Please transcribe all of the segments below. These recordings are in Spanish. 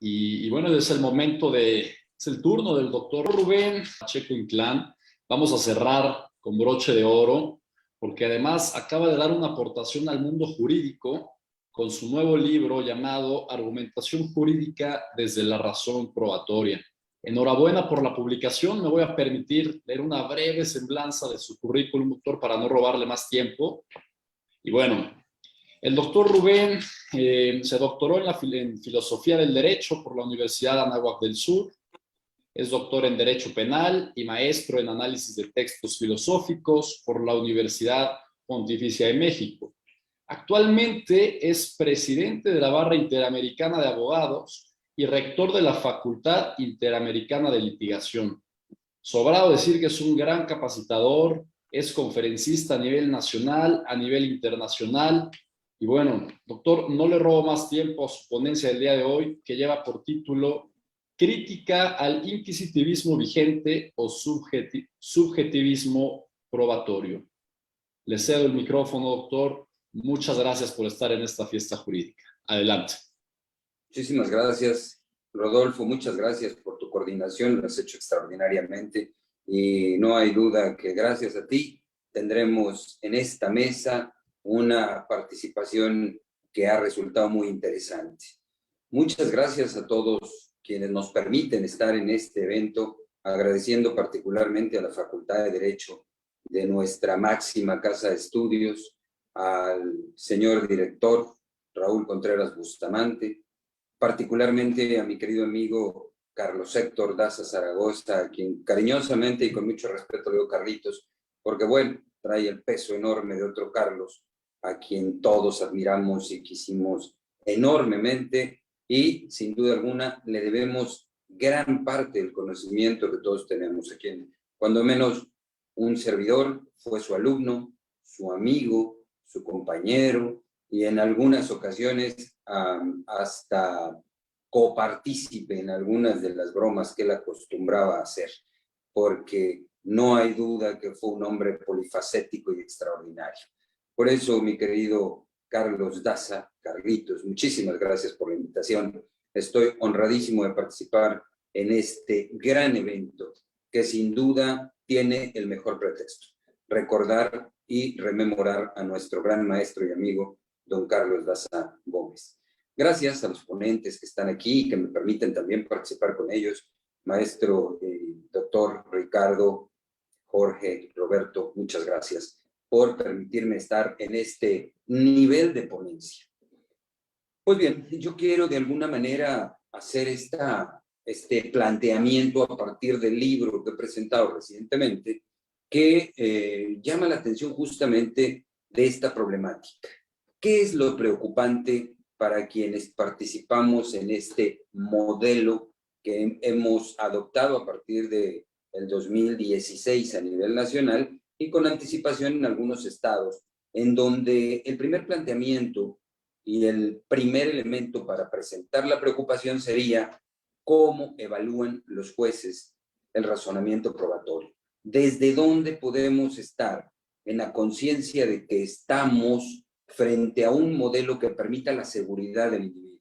Y bueno, es el momento es el turno del doctor Rubén Pacheco Inclán. Vamos a cerrar con broche de oro, porque además acaba de dar una aportación al mundo jurídico con su nuevo libro llamado Argumentación Jurídica desde la Razón Probatoria. Enhorabuena por la publicación. Me voy a permitir leer una breve semblanza de su currículum, doctor, para no robarle más tiempo. Y bueno, el doctor Rubén se doctoró en Filosofía del Derecho por la Universidad de Anáhuac del Sur. Es doctor en Derecho Penal y maestro en Análisis de Textos Filosóficos por la Universidad Pontificia de México. Actualmente es presidente de la Barra Interamericana de Abogados y rector de la Facultad Interamericana de Litigación. Sobrado decir que es un gran capacitador, es conferencista a nivel nacional, a nivel internacional. Y bueno, doctor, no le robo más tiempo a su ponencia del día de hoy, que lleva por título Crítica al inquisitivismo vigente o subjetivismo probatorio. Le cedo el micrófono, doctor. Muchas gracias por estar en esta fiesta jurídica. Adelante. Muchísimas gracias, Rodolfo. Muchas gracias por tu coordinación. Lo has hecho extraordinariamente. Y no hay duda que gracias a ti tendremos en esta mesa una participación que ha resultado muy interesante. Muchas gracias a todos quienes nos permiten estar en este evento, agradeciendo particularmente a la Facultad de Derecho de nuestra máxima casa de estudios, al señor director Raúl Contreras Bustamante, particularmente a mi querido amigo Carlos Héctor Daza Zaragoza, a quien cariñosamente y con mucho respeto le digo Carlitos, porque bueno, trae el peso enorme de otro Carlos, a quien todos admiramos y quisimos enormemente, y sin duda alguna le debemos gran parte del conocimiento que todos tenemos, a quien cuando menos un servidor fue su alumno, su amigo, su compañero, y en algunas ocasiones hasta copartícipe en algunas de las bromas que él acostumbraba a hacer, porque no hay duda que fue un hombre polifacético y extraordinario. Por eso, mi querido Carlos Daza, Carlitos, muchísimas gracias por la invitación. Estoy honradísimo de participar en este gran evento, que sin duda tiene el mejor pretexto: recordar y rememorar a nuestro gran maestro y amigo, don Carlos Daza Gómez. Gracias a los ponentes que están aquí y que me permiten también participar con ellos, maestro doctor Ricardo, Jorge, Roberto, muchas gracias por permitirme estar en este nivel de ponencia. Pues bien, yo quiero de alguna manera hacer este planteamiento a partir del libro que he presentado recientemente, que llama la atención justamente de esta problemática. ¿Qué es lo preocupante para quienes participamos en este modelo que hemos adoptado a partir del 2016 a nivel nacional y con anticipación en algunos estados, en donde el primer planteamiento y el primer elemento para presentar la preocupación sería cómo evalúan los jueces el razonamiento probatorio? ¿Desde dónde podemos estar en la conciencia de que estamos frente a un modelo que permita la seguridad del individuo?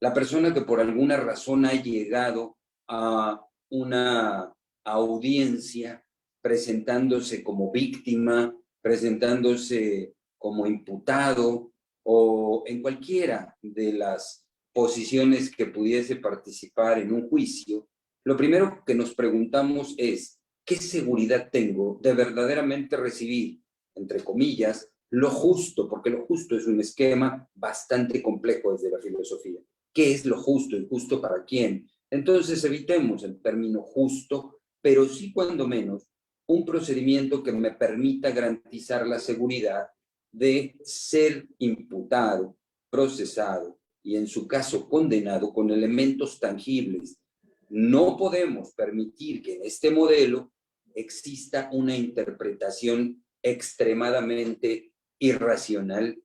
La persona que por alguna razón ha llegado a una audiencia presentándose como víctima, presentándose como imputado o en cualquiera de las posiciones que pudiese participar en un juicio, lo primero que nos preguntamos es: ¿qué seguridad tengo de verdaderamente recibir, entre comillas, lo justo? Porque lo justo es un esquema bastante complejo desde la filosofía. ¿Qué es lo justo y justo para quién? Entonces evitemos el término justo, pero sí cuando menos un procedimiento que me permita garantizar la seguridad de ser imputado, procesado y en su caso condenado con elementos tangibles. No podemos permitir que en este modelo exista una interpretación extremadamente irracional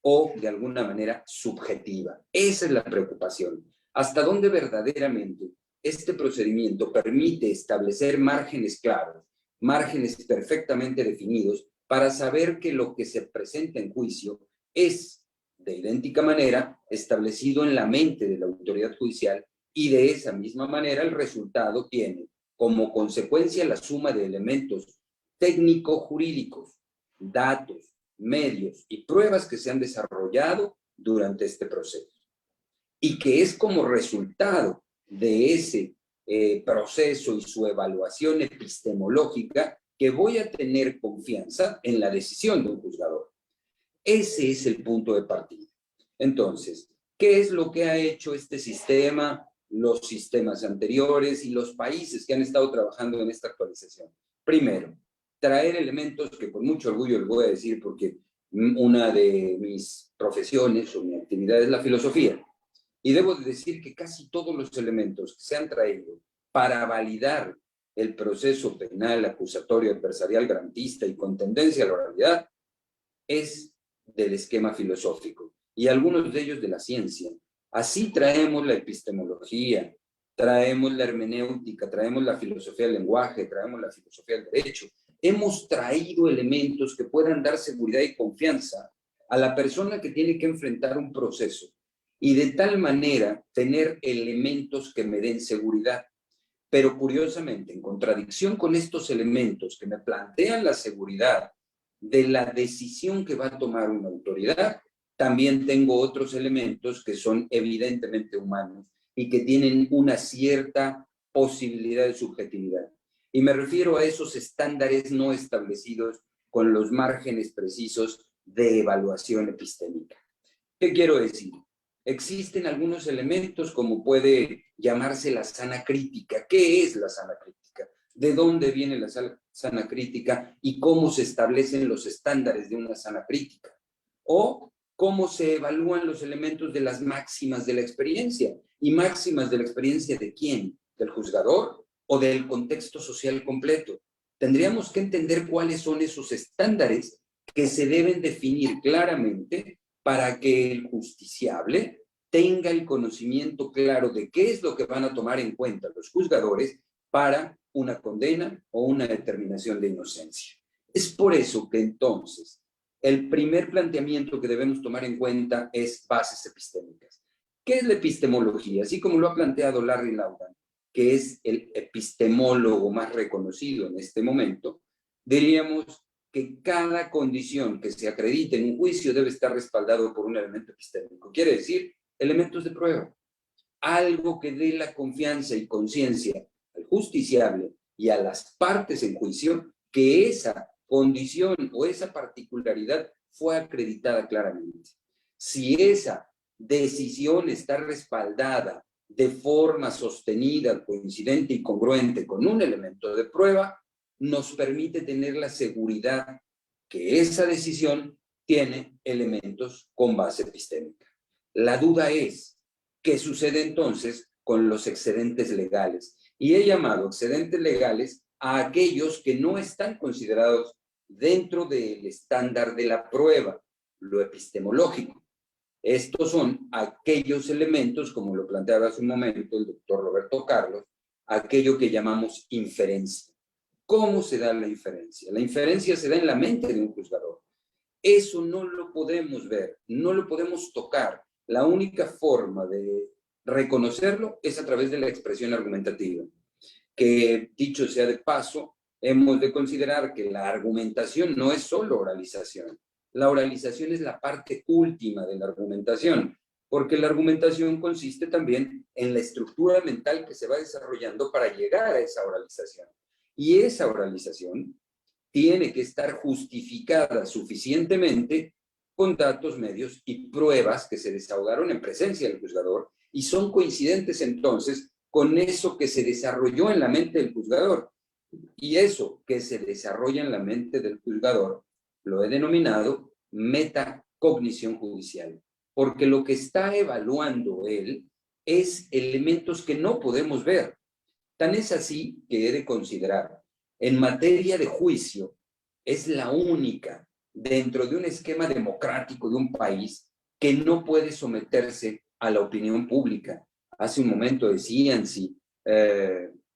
o de alguna manera subjetiva. Esa es la preocupación. ¿Hasta dónde verdaderamente este procedimiento permite establecer márgenes claros, márgenes perfectamente definidos, para saber que lo que se presenta en juicio es de idéntica manera establecido en la mente de la autoridad judicial Y de esa misma manera el resultado tiene como consecuencia la suma de elementos técnico-jurídicos, datos, medios y pruebas que se han desarrollado durante este proceso. Y que es como resultado de ese proceso y su evaluación epistemológica que voy a tener confianza en la decisión de un juzgador. Ese es el punto de partida. Entonces, ¿qué es lo que ha hecho este sistema, los sistemas anteriores y los países que han estado trabajando en esta actualización? Primero, traer elementos que con mucho orgullo les voy a decir porque una de mis profesiones o mi actividad es la filosofía. Y debo decir que casi todos los elementos que se han traído para validar el proceso penal, acusatorio, adversarial, garantista y con tendencia a la oralidad es del esquema filosófico y algunos de ellos de la ciencia. Así traemos la epistemología, traemos la hermenéutica, traemos la filosofía del lenguaje, traemos la filosofía del derecho. Hemos traído elementos que puedan dar seguridad y confianza a la persona que tiene que enfrentar un proceso y de tal manera tener elementos que me den seguridad. Pero curiosamente, en contradicción con estos elementos que me plantean la seguridad de la decisión que va a tomar una autoridad, también tengo otros elementos que son evidentemente humanos y que tienen una cierta posibilidad de subjetividad. Y me refiero a esos estándares no establecidos con los márgenes precisos de evaluación epistémica. ¿Qué quiero decir? Existen algunos elementos como puede llamarse la sana crítica. ¿Qué es la sana crítica? ¿De dónde viene la sana crítica y cómo se establecen los estándares de una sana crítica? O cómo se evalúan los elementos de las máximas de la experiencia. ¿Y máximas de la experiencia de quién? ¿Del juzgador o del contexto social completo? Tendríamos que entender cuáles son esos estándares que se deben definir claramente para que el justiciable tenga el conocimiento claro de qué es lo que van a tomar en cuenta los juzgadores para una condena o una determinación de inocencia. Es por eso que entonces el primer planteamiento que debemos tomar en cuenta es bases epistémicas. ¿Qué es la epistemología? Así como lo ha planteado Larry Laudan, que es el epistemólogo más reconocido en este momento, diríamos que cada condición que se acredite en un juicio debe estar respaldado por un elemento epistémico. Quiere decir, elementos de prueba. Algo que dé la confianza y conciencia al justiciable y a las partes en juicio que esa condición o esa particularidad fue acreditada claramente. Si esa decisión está respaldada de forma sostenida, coincidente y congruente con un elemento de prueba, nos permite tener la seguridad que esa decisión tiene elementos con base epistémica. La duda es, ¿qué sucede entonces con los excedentes legales? Y he llamado excedentes legales a aquellos que no están considerados dentro del estándar de la prueba, lo epistemológico. Estos son aquellos elementos, como lo planteaba hace un momento el doctor Roberto Carlos, aquello que llamamos inferencia. ¿Cómo se da la inferencia? La inferencia se da en la mente de un juzgador. Eso no lo podemos ver, no lo podemos tocar. La única forma de reconocerlo es a través de la expresión argumentativa, que dicho sea de paso, hemos de considerar que la argumentación no es solo oralización. La oralización es la parte última de la argumentación, porque la argumentación consiste también en la estructura mental que se va desarrollando para llegar a esa oralización. Y esa oralización tiene que estar justificada suficientemente con datos, medios y pruebas que se desahogaron en presencia del juzgador y son coincidentes entonces con eso que se desarrolló en la mente del juzgador. Y eso que se desarrolla en la mente del juzgador lo he denominado metacognición judicial, porque lo que está evaluando él es elementos que no podemos ver. Tan es así que he de considerar, en materia de juicio, es la única dentro de un esquema democrático de un país que no puede someterse a la opinión pública. Hace un momento decían si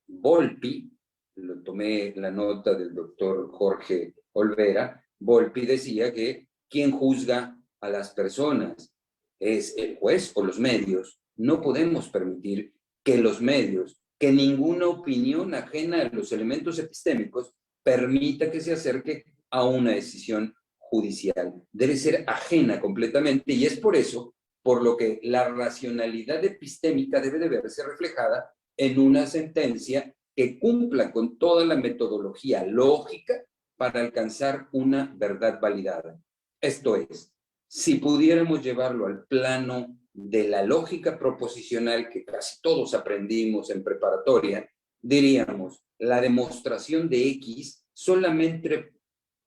Volpi, lo tomé la nota del doctor Jorge Olvera, Volpi decía que quien juzga a las personas es el juez o los medios. No podemos permitir que los medios, que ninguna opinión ajena a los elementos epistémicos permita que se acerque a una decisión judicial. Debe ser ajena completamente, y es por eso por lo que la racionalidad epistémica debe de verse reflejada en una sentencia que cumpla con toda la metodología lógica para alcanzar una verdad validada. Esto es, si pudiéramos llevarlo al plano de la lógica proposicional que casi todos aprendimos en preparatoria, diríamos, la demostración de X solamente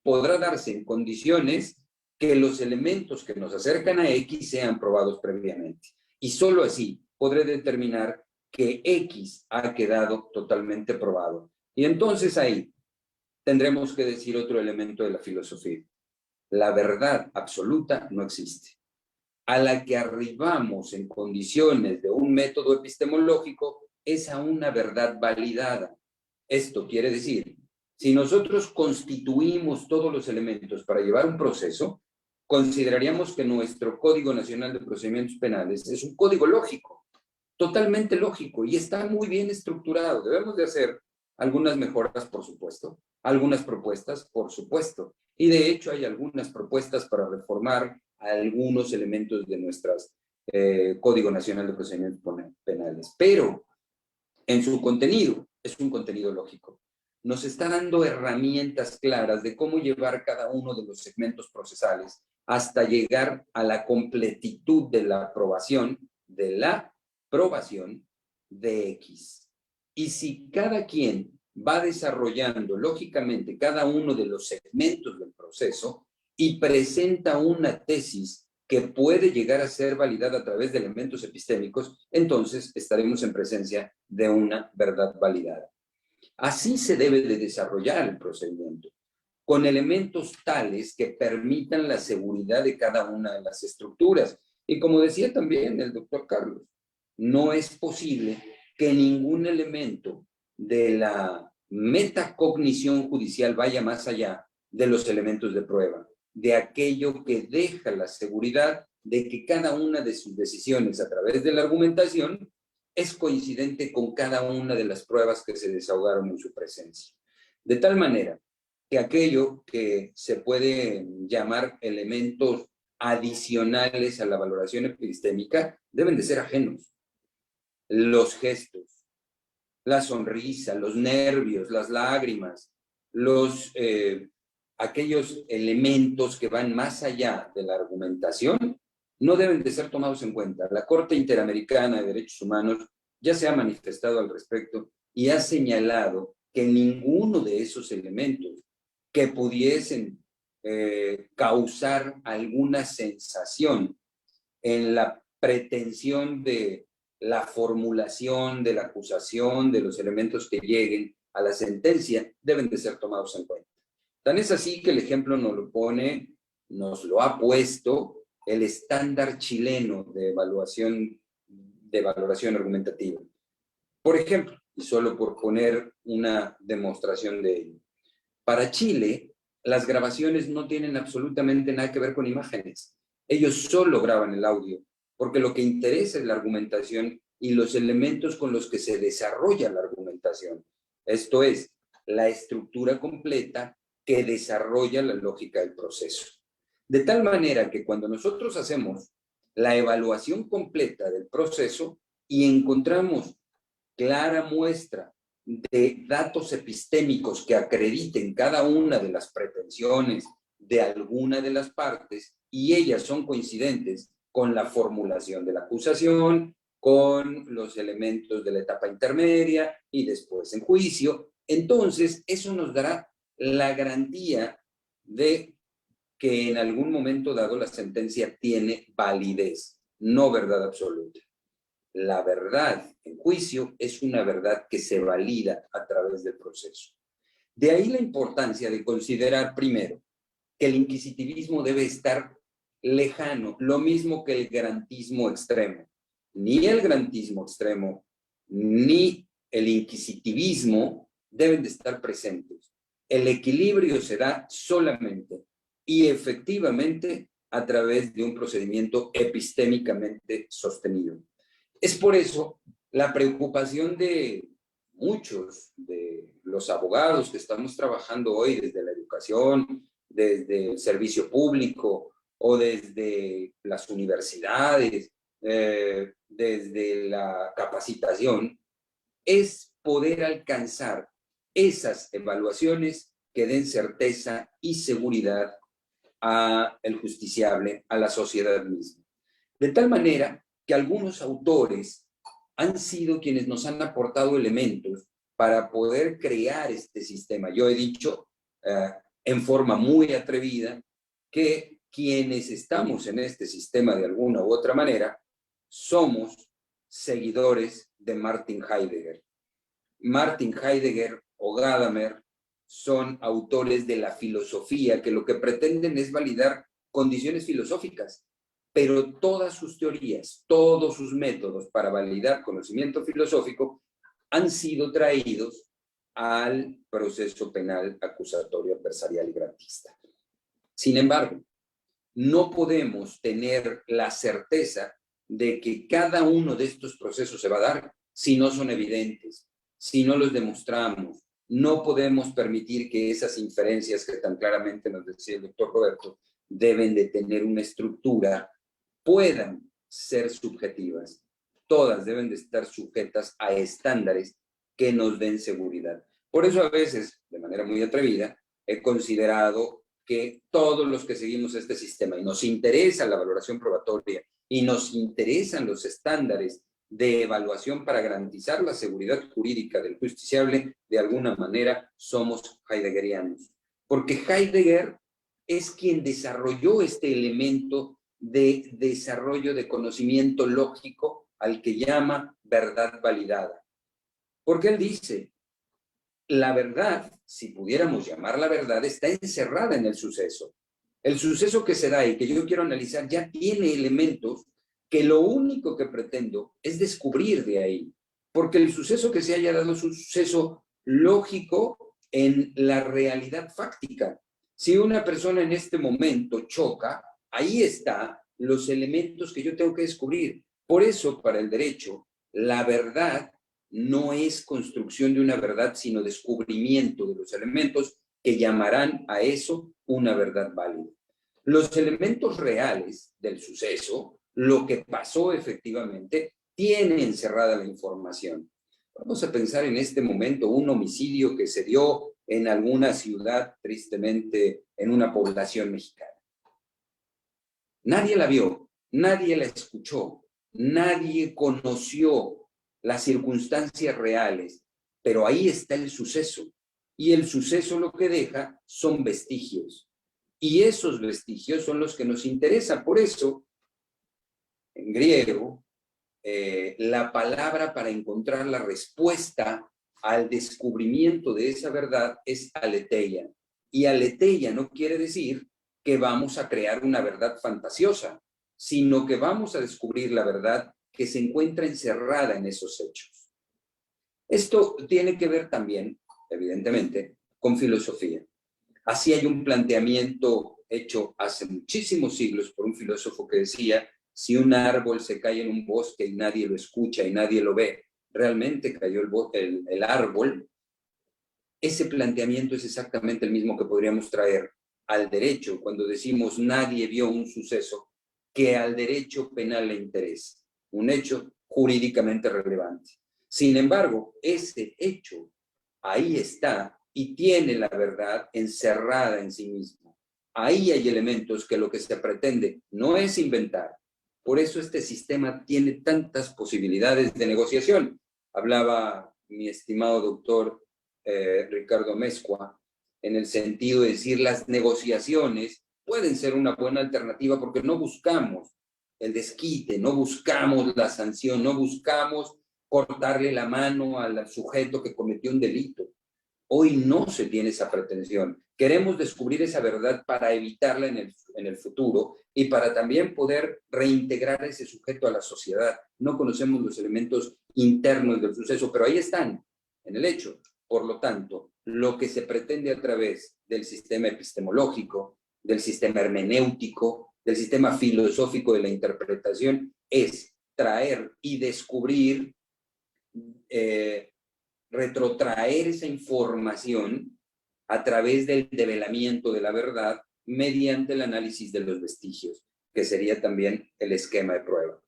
podrá darse en condiciones que los elementos que nos acercan a X sean probados previamente. Y solo así podré determinar que X ha quedado totalmente probado. Y entonces ahí tendremos que decir otro elemento de la filosofía. La verdad absoluta no existe. A la que arribamos en condiciones de un método epistemológico es a una verdad validada. Esto quiere decir, si nosotros constituimos todos los elementos para llevar un proceso, consideraríamos que nuestro Código Nacional de Procedimientos Penales es un código lógico, totalmente lógico, y está muy bien estructurado. Debemos de hacer algunas mejoras, por supuesto, algunas propuestas, por supuesto, y de hecho hay algunas propuestas para reformar algunos elementos de nuestras Código Nacional de Procedimientos Penales, pero en su contenido es un contenido lógico. Nos está dando herramientas claras de cómo llevar cada uno de los segmentos procesales hasta llegar a la completitud de la aprobación de X. Y si cada quien va desarrollando lógicamente cada uno de los segmentos del proceso y presenta una tesis que puede llegar a ser validada a través de elementos epistémicos, entonces estaremos en presencia de una verdad validada. Así se debe de desarrollar el procedimiento, con elementos tales que permitan la seguridad de cada una de las estructuras. Y como decía también el doctor Carlos, no es posible que ningún elemento de la metacognición judicial vaya más allá de los elementos de prueba, de aquello que deja la seguridad de que cada una de sus decisiones a través de la argumentación es coincidente con cada una de las pruebas que se desahogaron en su presencia. De tal manera que aquello que se puede llamar elementos adicionales a la valoración epistémica deben de ser ajenos. Los gestos, la sonrisa, los nervios, las lágrimas, aquellos elementos que van más allá de la argumentación no deben de ser tomados en cuenta. La Corte Interamericana de Derechos Humanos ya se ha manifestado al respecto y ha señalado que ninguno de esos elementos que pudiesen causar alguna sensación en la pretensión de la formulación de la acusación, de los elementos que lleguen a la sentencia, deben de ser tomados en cuenta. Tan es así que el ejemplo nos lo ha puesto el estándar chileno de valoración argumentativa. Por ejemplo, y solo por poner una demostración de ello, para Chile, las grabaciones no tienen absolutamente nada que ver con imágenes. Ellos solo graban el audio, porque lo que interesa es la argumentación y los elementos con los que se desarrolla la argumentación. Esto es, la estructura completa que desarrolla la lógica del proceso. De tal manera que cuando nosotros hacemos la evaluación completa del proceso y encontramos clara muestra de datos epistémicos que acrediten cada una de las pretensiones de alguna de las partes y ellas son coincidentes con la formulación de la acusación, con los elementos de la etapa intermedia y después en juicio, entonces eso nos dará la garantía de que en algún momento dado la sentencia tiene validez, no verdad absoluta. La verdad en juicio es una verdad que se valida a través del proceso. De ahí la importancia de considerar primero que el inquisitivismo debe estar lejano, lo mismo que el garantismo extremo. Ni el garantismo extremo ni el inquisitivismo deben de estar presentes. El equilibrio se da solamente y efectivamente a través de un procedimiento epistémicamente sostenido. Es por eso la preocupación de muchos de los abogados que estamos trabajando hoy desde la educación, desde el servicio público o desde las universidades, desde la capacitación, es poder alcanzar esas evaluaciones que den certeza y seguridad al justiciable, a la sociedad misma. De tal manera que algunos autores han sido quienes nos han aportado elementos para poder crear este sistema. Yo he dicho en forma muy atrevida que quienes estamos en este sistema de alguna u otra manera somos seguidores de Martin Heidegger. Martin Heidegger o Gadamer son autores de la filosofía que lo que pretenden es validar condiciones filosóficas, pero todas sus teorías, todos sus métodos para validar conocimiento filosófico han sido traídos al proceso penal acusatorio adversarial y garantista. Sin embargo, no podemos tener la certeza de que cada uno de estos procesos se va a dar si no son evidentes, si no los demostramos. No podemos permitir que esas inferencias que tan claramente nos decía el doctor Roberto deben de tener una estructura, puedan ser subjetivas. Todas deben de estar sujetas a estándares que nos den seguridad. Por eso a veces, de manera muy atrevida, he considerado que todos los que seguimos este sistema y nos interesa la valoración probatoria y nos interesan los estándares de evaluación para garantizar la seguridad jurídica del justiciable, de alguna manera somos heideggerianos. Porque Heidegger es quien desarrolló este elemento de desarrollo de conocimiento lógico al que llama verdad validada. Porque él dice, la verdad, si pudiéramos llamarla verdad, está encerrada en el suceso. El suceso que se da y que yo quiero analizar ya tiene elementos que lo único que pretendo es descubrir de ahí, porque el suceso que se haya dado es un suceso lógico en la realidad fáctica. Si una persona en este momento choca, ahí están los elementos que yo tengo que descubrir. Por eso, para el derecho, la verdad no es construcción de una verdad, sino descubrimiento de los elementos que llamarán a eso una verdad válida. Los elementos reales del suceso, lo que pasó efectivamente, tiene encerrada la información. Vamos a pensar en este momento un homicidio que se dio en alguna ciudad, tristemente, en una población mexicana. Nadie la vio, nadie la escuchó, nadie conoció las circunstancias reales, pero ahí está el suceso. Y el suceso lo que deja son vestigios. Y esos vestigios son los que nos interesan. Por eso, en griego, la palabra para encontrar la respuesta al descubrimiento de esa verdad es aletheia. Y aletheia no quiere decir que vamos a crear una verdad fantasiosa, sino que vamos a descubrir la verdad que se encuentra encerrada en esos hechos. Esto tiene que ver también, evidentemente, con filosofía. Así hay un planteamiento hecho hace muchísimos siglos por un filósofo que decía: si un árbol se cae en un bosque y nadie lo escucha y nadie lo ve, realmente cayó el árbol. Ese planteamiento es exactamente el mismo que podríamos traer al derecho cuando decimos nadie vio un suceso que al derecho penal le interesa, un hecho jurídicamente relevante. Sin embargo, ese hecho ahí está y tiene la verdad encerrada en sí mismo. Ahí hay elementos que lo que se pretende no es inventar. Por eso este sistema tiene tantas posibilidades de negociación. Hablaba mi estimado doctor Ricardo Mezcua en el sentido de decir las negociaciones pueden ser una buena alternativa porque no buscamos el desquite, no buscamos la sanción, no buscamos cortarle la mano al sujeto que cometió un delito. Hoy no se tiene esa pretensión. Queremos descubrir esa verdad para evitarla en el futuro y para también poder reintegrar a ese sujeto a la sociedad. No conocemos los elementos internos del suceso, pero ahí están, en el hecho. Por lo tanto, lo que se pretende a través del sistema epistemológico, del sistema hermenéutico, del sistema filosófico de la interpretación, es traer y descubrir retrotraer esa información a través del develamiento de la verdad mediante el análisis de los vestigios, que sería también el esquema de prueba.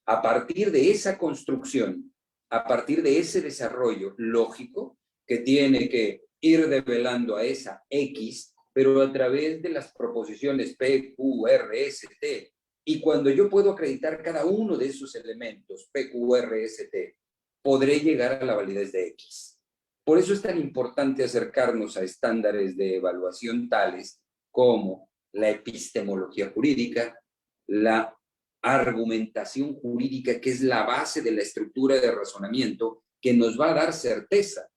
A partir de esa construcción, a partir de ese desarrollo lógico que tiene que ir develando a esa X, pero a través de las proposiciones P, Q, R, S, T, y cuando yo puedo acreditar cada uno de esos elementos, P, Q, R, S, T, podré llegar a la validez de X. Por eso es tan importante acercarnos a estándares de evaluación tales como la epistemología jurídica, la argumentación jurídica, que es la base de la estructura de razonamiento, que nos va a dar certeza,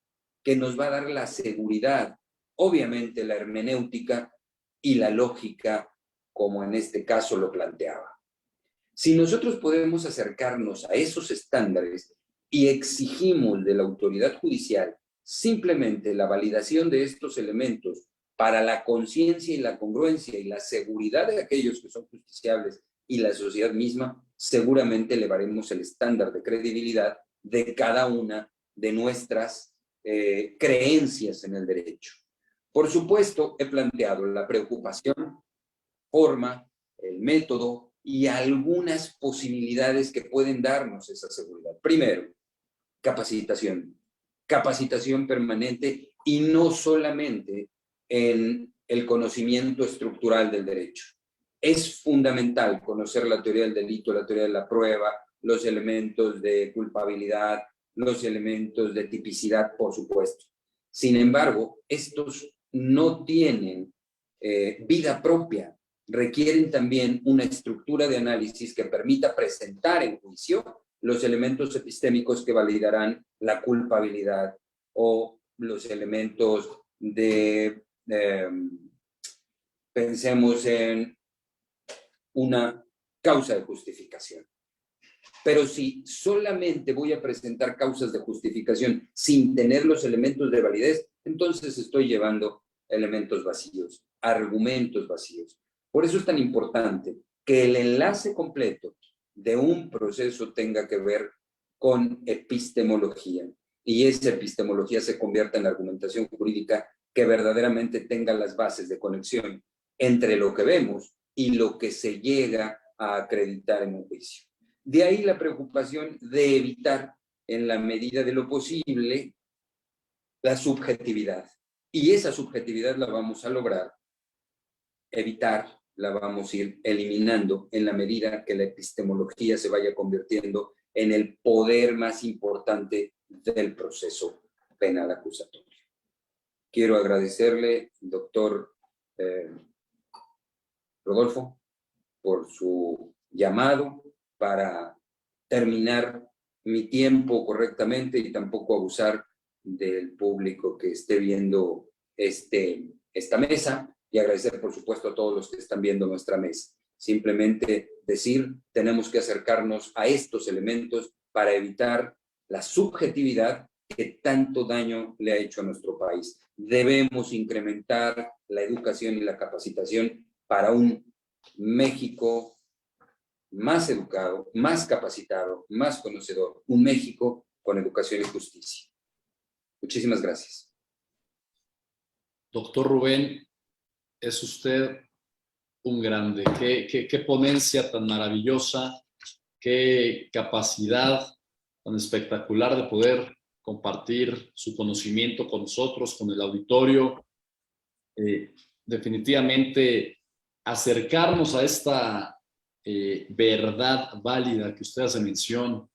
que nos va a dar la seguridad, obviamente la hermenéutica y la lógica, como en este caso lo planteaba. Si nosotros podemos acercarnos a esos estándares y exigimos de la autoridad judicial simplemente la validación de estos elementos para la conciencia y la congruencia y la seguridad de aquellos que son justiciables y la sociedad misma, seguramente elevaremos el estándar de credibilidad de cada una de nuestras creencias en el derecho. Por supuesto, he planteado la preocupación, forma, el método y algunas posibilidades que pueden darnos esa seguridad. Primero, capacitación. Capacitación permanente y no solamente en el conocimiento estructural del derecho. Es fundamental conocer la teoría del delito, la teoría de la prueba, los elementos de culpabilidad, los elementos de tipicidad, por supuesto. Sin embargo, estos no tienen vida propia, requieren también una estructura de análisis que permita presentar en juicio los elementos epistémicos que validarán la culpabilidad o los elementos de, pensemos en una causa de justificación. Pero si solamente voy a presentar causas de justificación sin tener los elementos de validez, entonces estoy llevando elementos vacíos, argumentos vacíos. Por eso es tan importante que el enlace completo de un proceso tenga que ver con epistemología y esa epistemología se convierta en argumentación jurídica que verdaderamente tenga las bases de conexión entre lo que vemos y lo que se llega a acreditar en un juicio. De ahí la preocupación de evitar, en la medida de lo posible, la subjetividad. Y esa subjetividad la vamos a lograr evitar, la vamos a ir eliminando en la medida que la epistemología se vaya convirtiendo en el poder más importante del proceso penal acusatorio. Quiero agradecerle, doctor Rodolfo, por su llamado para terminar mi tiempo correctamente y tampoco abusar del público que esté viendo esta mesa, y agradecer, por supuesto, a todos los que están viendo nuestra mesa. Simplemente decir, tenemos que acercarnos a estos elementos para evitar la subjetividad que tanto daño le ha hecho a nuestro país. Debemos incrementar la educación y la capacitación para un México más educado, más capacitado, más conocedor, un México con educación y justicia. Muchísimas gracias. Doctor Rubén, es usted un grande. Qué ponencia tan maravillosa, qué capacidad tan espectacular de poder compartir su conocimiento con nosotros, con el auditorio. Definitivamente acercarnos a esta verdad válida que usted hace mención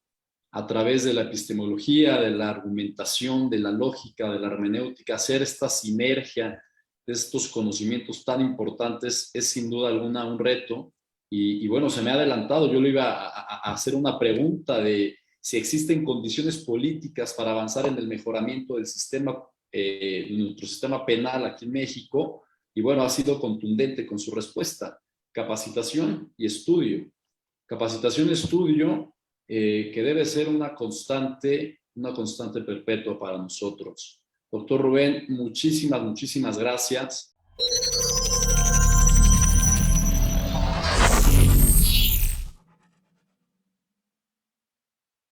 a través de la epistemología, de la argumentación, de la lógica, de la hermenéutica, hacer esta sinergia de estos conocimientos tan importantes es sin duda alguna un reto. Y bueno, se me ha adelantado, yo le iba a hacer una pregunta de si existen condiciones políticas para avanzar en el mejoramiento del sistema, nuestro sistema penal aquí en México, y bueno, ha sido contundente con su respuesta. Capacitación y estudio. Capacitación y estudio que debe ser una constante perpetua para nosotros. Doctor Rubén, muchísimas gracias.